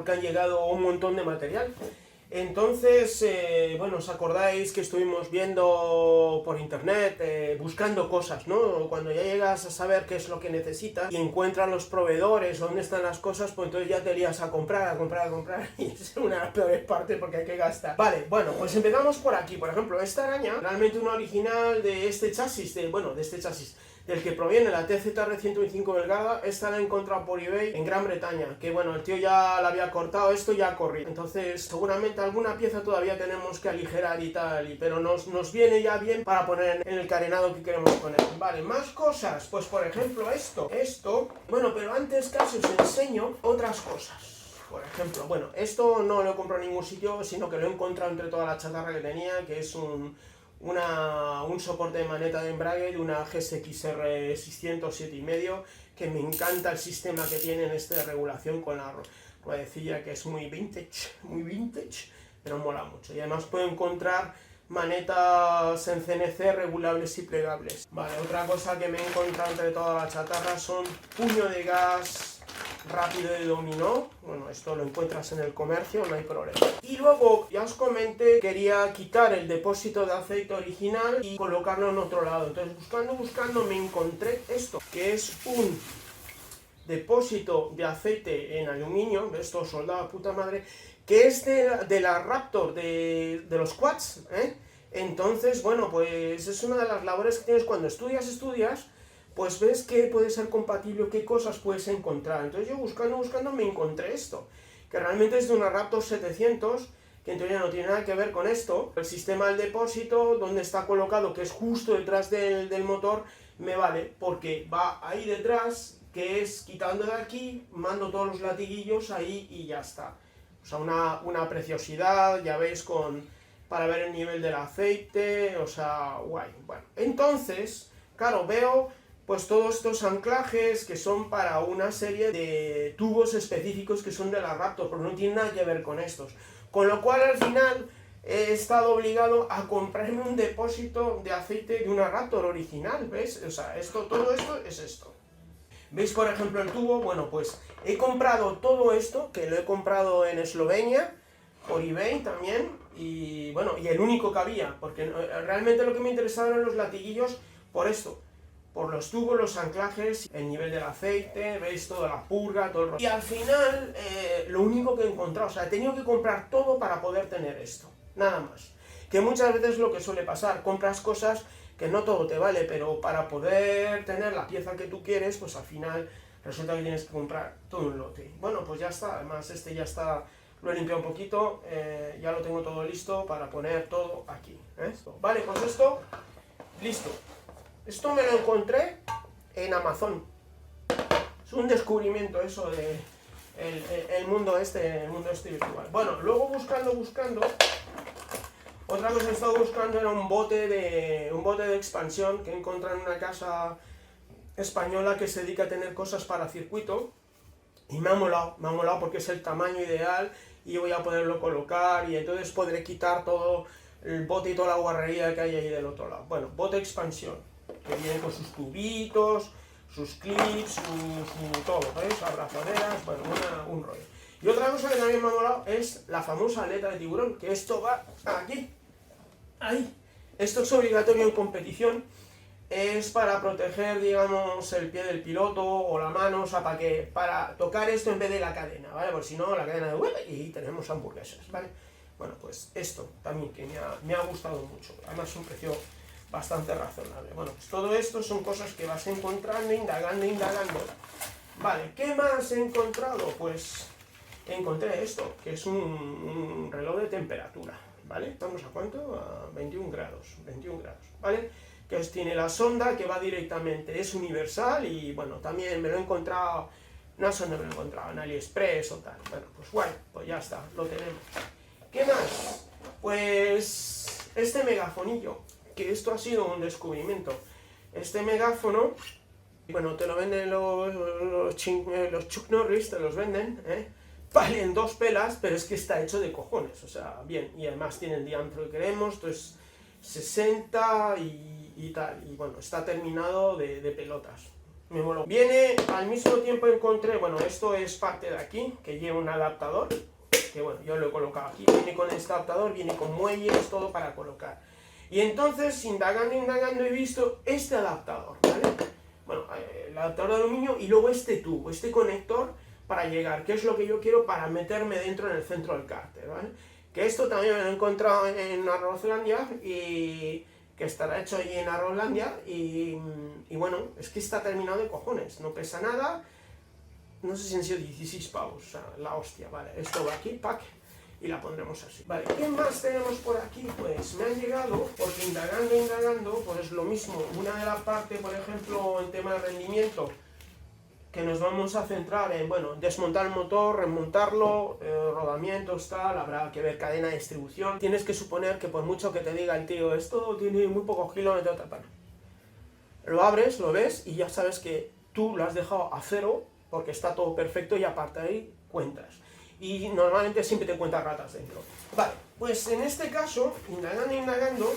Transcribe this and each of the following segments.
porque han llegado un montón de material. Entonces, bueno, os acordáis que estuvimos viendo por internet, buscando cosas, ¿no? Cuando ya llegas a saber qué es lo que necesitas y encuentras los proveedores, dónde están las cosas, pues entonces ya te lías a comprar, y es una de las peores partes porque hay que gastar. Vale, bueno, pues empezamos por aquí. Por ejemplo, esta araña, realmente una original de este chasis, del que proviene la TZR 125 delgada, esta la he encontrado por eBay en Gran Bretaña, que bueno, el tío ya la había cortado, esto ya corrido, entonces seguramente alguna pieza todavía tenemos que aligerar y tal, pero nos viene ya bien para poner en el carenado que queremos poner. Vale, más cosas, pues por ejemplo esto, bueno, pero antes casi os enseño otras cosas. Por ejemplo, bueno, esto no lo he comprado en ningún sitio, sino que lo he encontrado entre toda la chatarra que tenía, que es un soporte de maneta de embrague de una GSX-R 600 7,5, que me encanta el sistema que tiene en de regulación con la ruedecilla, que es muy vintage, pero mola mucho. Y además puedo encontrar manetas en CNC regulables y plegables. Vale, otra cosa que me he encontrado entre toda la chatarra son puño de gas rápido de dominó. Bueno, esto lo encuentras en el comercio, no hay problema. Y luego, ya os comenté, quería quitar el depósito de aceite original y colocarlo en otro lado. Entonces, buscando, me encontré esto, que es un depósito de aceite en aluminio, esto soldado a puta madre, que es de la Raptor, de los quads, ¿eh? Entonces, bueno, pues es una de las labores que tienes cuando estudias, pues ves que puede ser compatible, qué cosas puedes encontrar. Entonces yo buscando me encontré esto, que realmente es de una Raptor 700, que en teoría no tiene nada que ver con esto. El sistema del depósito, donde está colocado, que es justo detrás del motor, me vale, porque va ahí detrás, que es quitando de aquí, mando todos los latiguillos ahí y ya está. O sea, una preciosidad, ya veis, para ver el nivel del aceite, o sea, guay. Bueno, entonces, claro, veo pues todos estos anclajes que son para una serie de tubos específicos que son de la Raptor, pero no tienen nada que ver con estos. Con lo cual al final he estado obligado a comprarme un depósito de aceite de una Raptor original, ¿ves? O sea, todo esto es esto. ¿Veis, por ejemplo, el tubo? Bueno, pues he comprado todo esto, que lo he comprado en Eslovenia, por eBay también, y bueno, y el único que había, porque realmente lo que me interesaba eran los latiguillos por esto, por los tubos, los anclajes, el nivel del aceite, veis toda la purga, todo el rollo. Y al final, lo único que he encontrado, o sea, he tenido que comprar todo para poder tener esto, nada más. Que muchas veces es lo que suele pasar, compras cosas que no todo te vale, pero para poder tener la pieza que tú quieres, pues al final resulta que tienes que comprar todo un lote. Bueno, pues ya está, además ya está, lo he limpiado un poquito, ya lo tengo todo listo para poner todo aquí. Vale, pues esto, listo. Esto me lo encontré en Amazon. Es un descubrimiento eso de el mundo este virtual. Bueno, luego buscando, otra cosa que he estado buscando era un bote de expansión que encontré en una casa española que se dedica a tener cosas para circuito, y me ha molado porque es el tamaño ideal y voy a poderlo colocar, y entonces podré quitar todo el bote y toda la guarrería que hay ahí del otro lado. Bueno, bote de expansión, que viene con sus tubitos, sus clips, su todo, ¿veis? Abrazaderas, bueno, un rollo. Y otra cosa que también me ha molado es la famosa aleta de tiburón, que esto va aquí, ahí. Esto es obligatorio en competición, es para proteger, digamos, el pie del piloto o la mano, o sea, para tocar esto en vez de la cadena, ¿vale? Porque si no, la cadena de y tenemos hamburguesas, ¿vale? Bueno, pues esto también que me ha gustado mucho, además es un precio bastante razonable. Bueno, pues todo esto son cosas que vas encontrando, indagando. Vale, ¿qué más he encontrado? Pues encontré esto, que es un reloj de temperatura, ¿vale? ¿Estamos a cuánto? A 21 grados, ¿vale? Que tiene la sonda que va directamente, es universal, y bueno, también me lo he encontrado, no sé dónde me lo he encontrado, en AliExpress o tal. Bueno, pues guay, pues ya está, lo tenemos. ¿Qué más? Pues este megafonillo, que esto ha sido un descubrimiento. Este megáfono, bueno, te lo venden los Chuck Norris, te los venden, valen 2 pelas, pero es que está hecho de cojones, o sea, bien, y además tiene el diámetro que queremos, esto es 60 y tal, y bueno, está terminado de pelotas. me moló. Viene, al mismo tiempo encontré, bueno, esto es parte de aquí, que lleva un adaptador, que bueno, yo lo he colocado aquí, viene con este adaptador, viene con muelles, todo para colocar. Y entonces, indagando, he visto este adaptador, ¿vale? Bueno, el adaptador de aluminio y luego este tubo, este conector para llegar, que es lo que yo quiero para meterme dentro en el centro del cárter, ¿vale? Que esto también me lo he encontrado en Arrozlandia y que estará hecho allí en Arrozlandia y bueno, es que está terminado de cojones, no pesa nada, no sé si han sido 16 pavos, o sea, la hostia, vale, esto va aquí, pack, y la pondremos así. Vale, ¿qué más tenemos por aquí? Pues me han llegado, porque indagando, pues lo mismo, una de las partes, por ejemplo, en tema de rendimiento, que nos vamos a centrar en, bueno, desmontar el motor, remontarlo, rodamientos, tal, habrá que ver cadena de distribución. Tienes que suponer que por mucho que te diga el tío, esto tiene muy pocos kilómetros, tal, lo abres, lo ves y ya sabes que tú lo has dejado a cero porque está todo perfecto y aparte de ahí cuentas. Y normalmente siempre te encuentras ratas dentro. Vale, pues en este caso, indagando,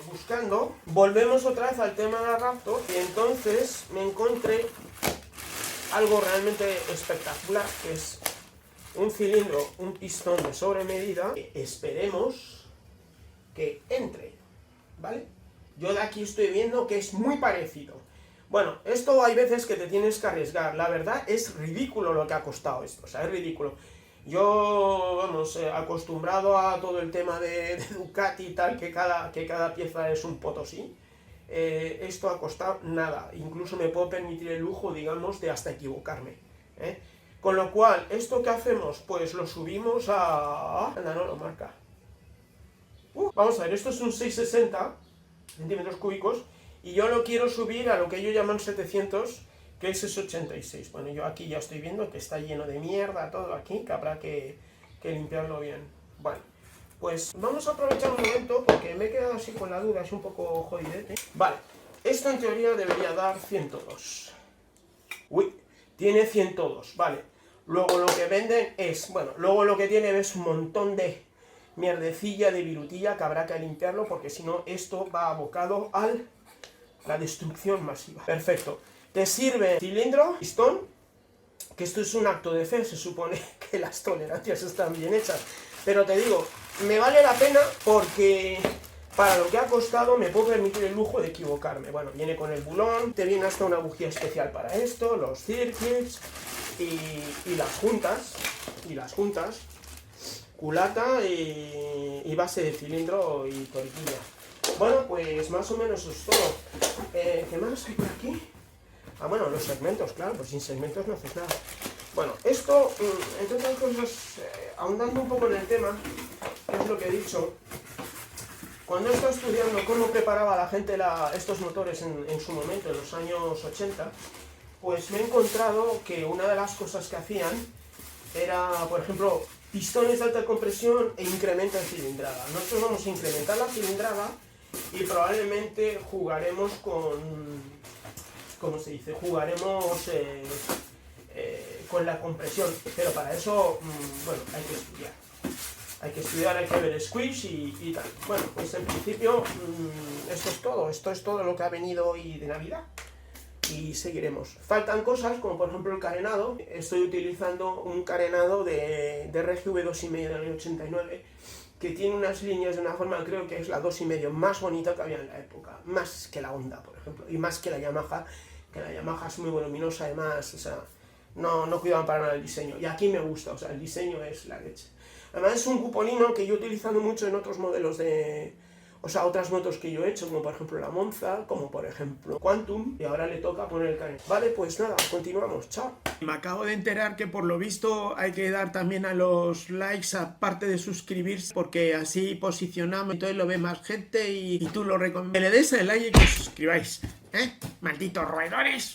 buscando, volvemos otra vez al tema de la Raptor y entonces me encontré algo realmente espectacular, que es un cilindro, un pistón de sobremedida, que esperemos que entre, ¿vale? Yo de aquí estoy viendo que es muy parecido. Bueno, esto hay veces que te tienes que arriesgar, la verdad es ridículo lo que ha costado esto, o sea, es ridículo. Yo, vamos, acostumbrado a todo el tema de Ducati y tal, que cada pieza es un potosí, esto ha costado nada, incluso me puedo permitir el lujo, digamos, de hasta equivocarme, ¿eh? Con lo cual, ¿esto qué hacemos? Pues lo subimos a... Anda, no lo marca. Vamos a ver, esto es un 660 centímetros cúbicos, y yo lo quiero subir a lo que ellos llaman 700, que es 86. Bueno, yo aquí ya estoy viendo que está lleno de mierda todo aquí, que habrá que limpiarlo bien. Bueno, pues vamos a aprovechar un momento, porque me he quedado así con la duda, es un poco jodidete. Vale, esto en teoría debería dar 102. Uy, tiene 102, vale. Luego lo que venden es, bueno, luego lo que tiene es un montón de mierdecilla, de virutilla, que habrá que limpiarlo, porque si no esto va abocado a la destrucción masiva. Perfecto. Te sirve cilindro, pistón, que esto es un acto de fe, se supone que las tolerancias están bien hechas, pero te digo, me vale la pena porque para lo que ha costado me puedo permitir el lujo de equivocarme. Bueno, viene con el bulón, te viene hasta una bujía especial para esto, los circuits y las juntas, culata y base de cilindro y torquilla. Bueno, pues más o menos eso es todo. ¿Qué más hay por aquí? Ah, bueno, los segmentos, claro, pues sin segmentos no haces nada. Bueno, esto, entre otras cosas, ahondando un poco en el tema, que es lo que he dicho, cuando he estado estudiando cómo preparaba la gente estos motores en su momento, en los años 80, pues me he encontrado que una de las cosas que hacían era, por ejemplo, pistones de alta compresión e incremento de cilindrada. Nosotros vamos a incrementar la cilindrada y probablemente jugaremos con... ¿Cómo se dice? Jugaremos con la compresión, pero para eso, bueno, hay que estudiar, hay que ver squish y tal. Bueno, pues en principio esto es todo lo que ha venido hoy de Navidad y seguiremos. Faltan cosas como por ejemplo el carenado. Estoy utilizando un carenado de RGV 2,5 del año 89 que tiene unas líneas de una forma, creo que es la 2,5 más bonita que había en la época, más que la Honda, por ejemplo, y más que la Yamaha, que la Yamaha es muy voluminosa, además, o sea, no cuidaban para nada el diseño, y aquí me gusta, o sea, el diseño es la leche. Además es un cupolino que yo he utilizado mucho en otros modelos o sea, otras motos que yo he hecho, como por ejemplo la Monza, como por ejemplo Quantum, y ahora le toca poner el carenado. Vale, pues nada, continuamos, chao. Me acabo de enterar que por lo visto hay que dar también a los likes aparte de suscribirse, porque así posicionamos, entonces lo ve más gente y tú lo recomiendas. Que le des el like y que os suscribáis, ¿eh? ¡Malditos roedores!